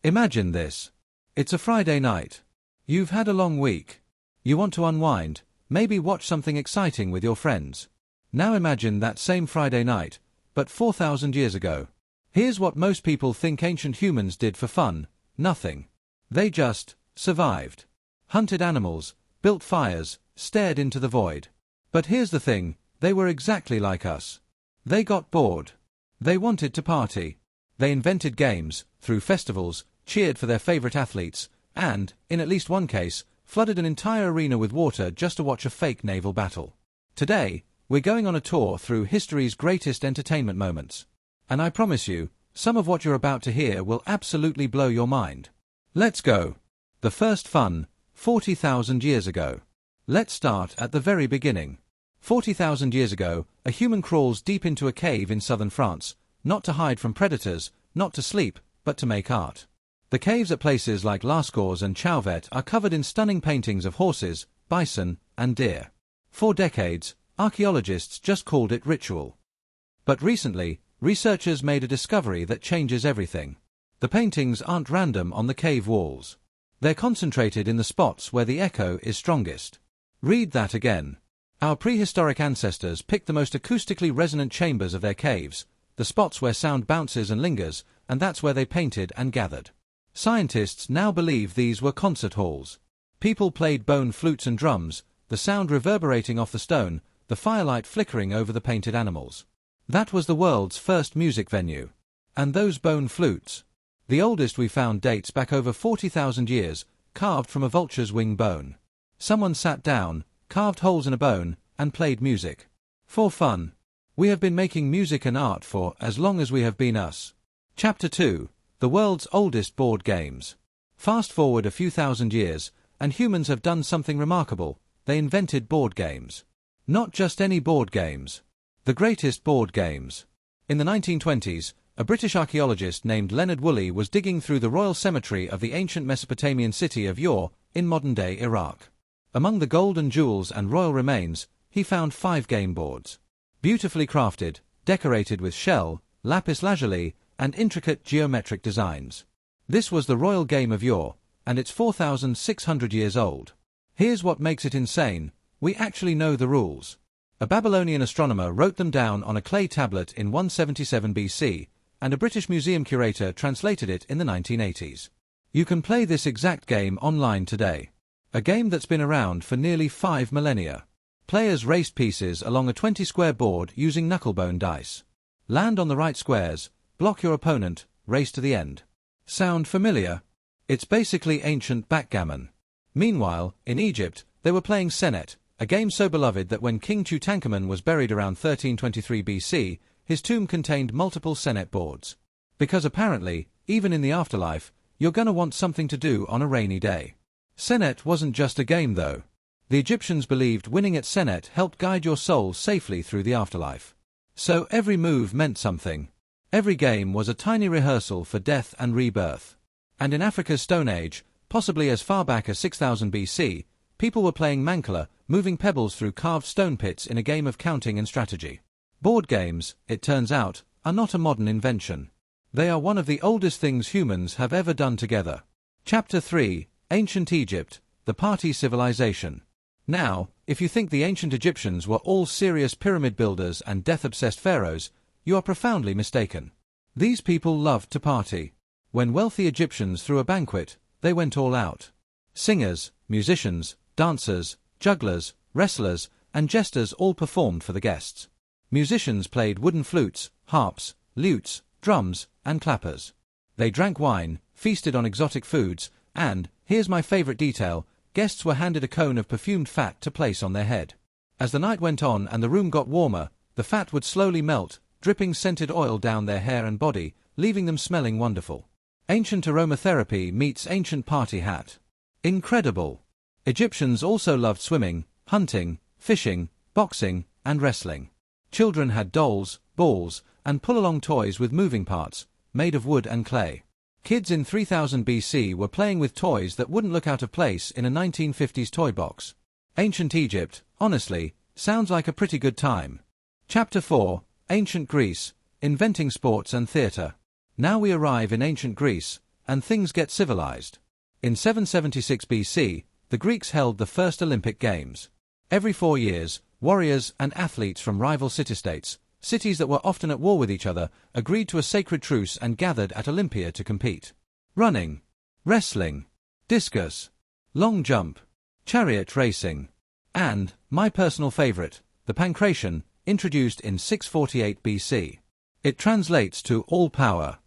Imagine this. It's a Friday night. You've had a long week. You want to unwind, maybe watch something exciting with your friends. Now imagine that same Friday night, but 4,000 years ago. Here's what most people think ancient humans did for fun: nothing. They just survived. Hunted animals, built fires, stared into the void. But here's the thing, they were exactly like us. They got bored. They wanted to party. They invented games, threw festivals, cheered for their favorite athletes, and, in at least one case, flooded an entire arena with water just to watch a fake naval battle. Today, we're going on a tour through history's greatest entertainment moments. And I promise you, some of what you're about to hear will absolutely blow your mind. Let's go. The first fun, 40,000 years ago. Let's start at the very beginning. 40,000 years ago, a human crawls deep into a cave in southern France, not to hide from predators, not to sleep, but to make art. The caves at places like Lascaux and Chauvet are covered in stunning paintings of horses, bison, and deer. For decades, archaeologists just called it ritual. But recently, researchers made a discovery that changes everything. The paintings aren't random on the cave walls. They're concentrated in the spots where the echo is strongest. Read that again. Our prehistoric ancestors picked the most acoustically resonant chambers of their caves, the spots where sound bounces and lingers, and that's where they painted and gathered. Scientists now believe these were concert halls. People played bone flutes and drums, the sound reverberating off the stone, the firelight flickering over the painted animals. That was the world's first music venue. And those bone flutes. The oldest we found dates back over 40,000 years, carved from a vulture's wing bone. Someone sat down, carved holes in a bone, and played music. For fun. We have been making music and art for as long as we have been us. Chapter 2. The world's oldest board games. Fast forward a few thousand years, and humans have done something remarkable. They invented board games. Not just any board games. The greatest board games. In the 1920s, a British archaeologist named Leonard Woolley was digging through the royal cemetery of the ancient Mesopotamian city of Ur, in modern-day Iraq. Among the gold and jewels and royal remains, he found 5 game boards. Beautifully crafted, decorated with shell, lapis lazuli, and intricate geometric designs. This was the royal game of Ur, and it's 4,600 years old. Here's what makes it insane: we actually know the rules. A Babylonian astronomer wrote them down on a clay tablet in 177 BC, and a British museum curator translated it in the 1980s. You can play this exact game online today. A game that's been around for nearly 5 millennia. Players raced pieces along a 20-square board using knucklebone dice. Land on the right squares, block your opponent, race to the end. Sound familiar? It's basically ancient backgammon. Meanwhile, in Egypt, they were playing Senet, a game so beloved that when King Tutankhamun was buried around 1323 BC, his tomb contained multiple Senet boards. Because apparently, even in the afterlife, you're gonna want something to do on a rainy day. Senet wasn't just a game though. The Egyptians believed winning at Senet helped guide your soul safely through the afterlife. So every move meant something. Every game was a tiny rehearsal for death and rebirth. And in Africa's Stone Age, possibly as far back as 6000 BC, people were playing Mancala, moving pebbles through carved stone pits in a game of counting and strategy. Board games, it turns out, are not a modern invention. They are one of the oldest things humans have ever done together. Chapter 3. Ancient Egypt, the Party Civilization. Now, if you think the ancient Egyptians were all serious pyramid builders and death-obsessed pharaohs, you are profoundly mistaken. These people loved to party. When wealthy Egyptians threw a banquet, they went all out. Singers, musicians, dancers, jugglers, wrestlers, and jesters all performed for the guests. Musicians played wooden flutes, harps, lutes, drums, and clappers. They drank wine, feasted on exotic foods, and, here's my favorite detail, guests were handed a cone of perfumed fat to place on their head. As the night went on and the room got warmer, the fat would slowly melt, dripping scented oil down their hair and body, leaving them smelling wonderful. Ancient aromatherapy meets ancient party hat. Incredible! Egyptians also loved swimming, hunting, fishing, boxing, and wrestling. Children had dolls, balls, and pull-along toys with moving parts, made of wood and clay. Kids in 3000 BC were playing with toys that wouldn't look out of place in a 1950s toy box. Ancient Egypt, honestly, sounds like a pretty good time. Chapter 4. Ancient Greece, Inventing Sports and Theatre. Now we arrive in ancient Greece, and things get civilized. In 776 BC, the Greeks held the first Olympic Games. Every 4 years, warriors and athletes from rival city-states, cities that were often at war with each other, agreed to a sacred truce and gathered at Olympia to compete. Running, wrestling, discus, long jump, chariot racing, and, my personal favorite, the pankration, introduced in 648 BC. It translates to all power.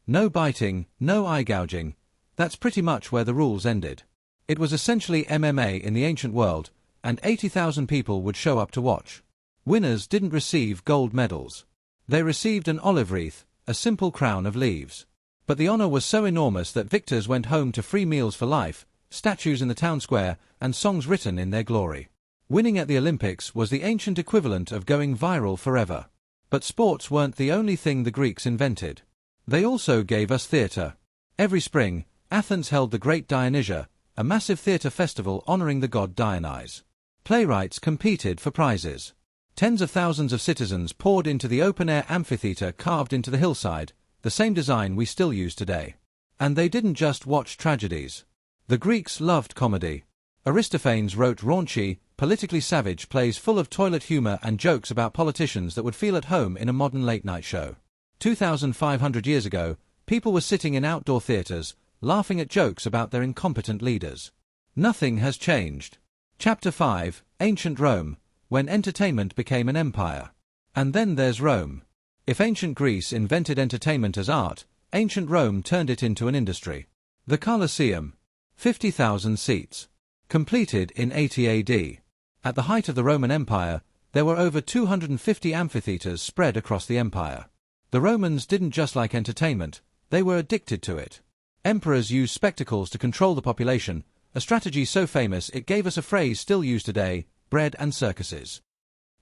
No biting, no eye gouging. That's pretty much where the rules ended. It was essentially MMA in the ancient world, and 80,000 people would show up to watch. Winners didn't receive gold medals. They received an olive wreath, a simple crown of leaves. But the honor was so enormous that victors went home to free meals for life, statues in the town square, and songs written in their glory. Winning at the Olympics was the ancient equivalent of going viral forever. But sports weren't the only thing the Greeks invented. They also gave us theater. Every spring, Athens held the Great Dionysia, a massive theater festival honoring the god Dionysus. Playwrights competed for prizes. Tens of thousands of citizens poured into the open-air amphitheater carved into the hillside, the same design we still use today. And they didn't just watch tragedies. The Greeks loved comedy. Aristophanes wrote raunchy, politically savage plays full of toilet humor and jokes about politicians that would feel at home in a modern late-night show. 2,500 years ago, people were sitting in outdoor theaters, laughing at jokes about their incompetent leaders. Nothing has changed. Chapter 5, Ancient Rome, when entertainment became an empire. And then there's Rome. If ancient Greece invented entertainment as art, ancient Rome turned it into an industry. The Colosseum, 50,000 seats. Completed in 80 AD. At the height of the Roman Empire, there were over 250 amphitheaters spread across the empire. The Romans didn't just like entertainment, they were addicted to it. Emperors used spectacles to control the population, a strategy so famous it gave us a phrase still used today, bread and circuses.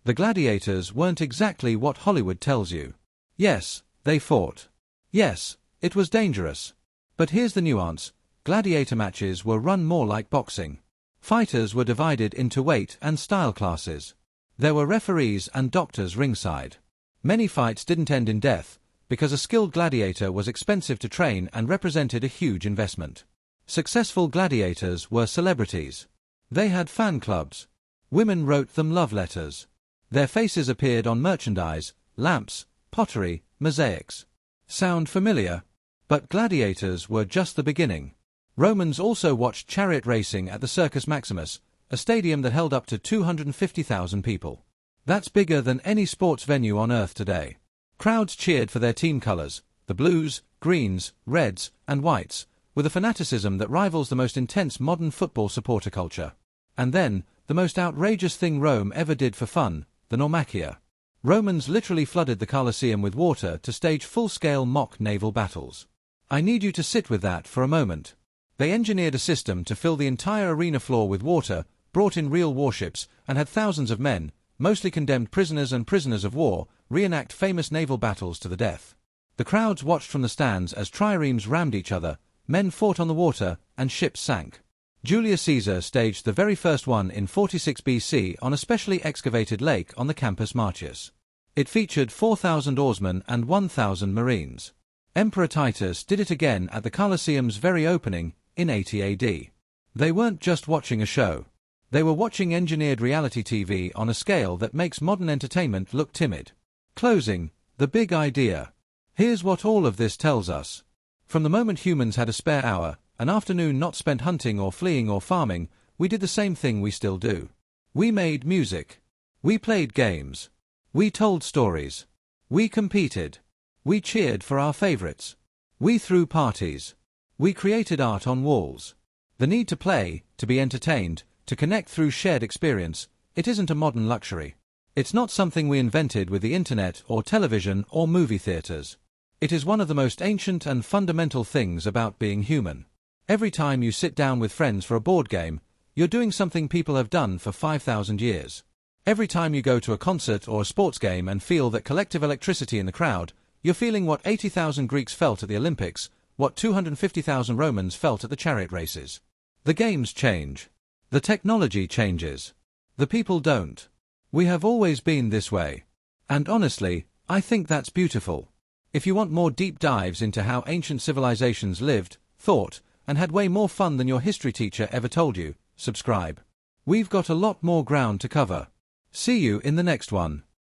The gladiators weren't exactly what Hollywood tells you. Yes, they fought. Yes, it was dangerous. But here's the nuance, gladiator matches were run more like boxing. Fighters were divided into weight and style classes. There were referees and doctors ringside. Many fights didn't end in death, because a skilled gladiator was expensive to train and represented a huge investment. Successful gladiators were celebrities. They had fan clubs. Women wrote them love letters. Their faces appeared on merchandise, lamps, pottery, mosaics. Sound familiar? But gladiators were just the beginning. Romans also watched chariot racing at the Circus Maximus, a stadium that held up to 250,000 people. That's bigger than any sports venue on Earth today. Crowds cheered for their team colors, the blues, greens, reds, and whites, with a fanaticism that rivals the most intense modern football supporter culture. And then, the most outrageous thing Rome ever did for fun, the Naumachia. Romans literally flooded the Colosseum with water to stage full-scale mock naval battles. I need you to sit with that for a moment. They engineered a system to fill the entire arena floor with water, brought in real warships, and had thousands of men, mostly condemned prisoners and prisoners of war, reenact famous naval battles to the death. The crowds watched from the stands as triremes rammed each other, men fought on the water, and ships sank. Julius Caesar staged the very first one in 46 BC on a specially excavated lake on the Campus Martius. It featured 4,000 oarsmen and 1,000 marines. Emperor Titus did it again at the Colosseum's very opening, in 80 AD. They weren't just watching a show. They were watching engineered reality TV on a scale that makes modern entertainment look timid. Closing, the big idea. Here's what all of this tells us. From the moment humans had a spare hour, an afternoon not spent hunting or fleeing or farming, we did the same thing we still do. We made music. We played games. We told stories. We competed. We cheered for our favorites. We threw parties. We created art on walls. The need to play, to be entertained, to connect through shared experience, it isn't a modern luxury. It's not something we invented with the internet or television or movie theaters. It is one of the most ancient and fundamental things about being human. Every time you sit down with friends for a board game, you're doing something people have done for 5,000 years. Every time you go to a concert or a sports game and feel that collective electricity in the crowd, you're feeling what 80,000 Greeks felt at the Olympics, what 250,000 Romans felt at the chariot races. The games change. The technology changes. The people don't. We have always been this way. And honestly, I think that's beautiful. If you want more deep dives into how ancient civilizations lived, thought, and had way more fun than your history teacher ever told you, subscribe. We've got a lot more ground to cover. See you in the next one.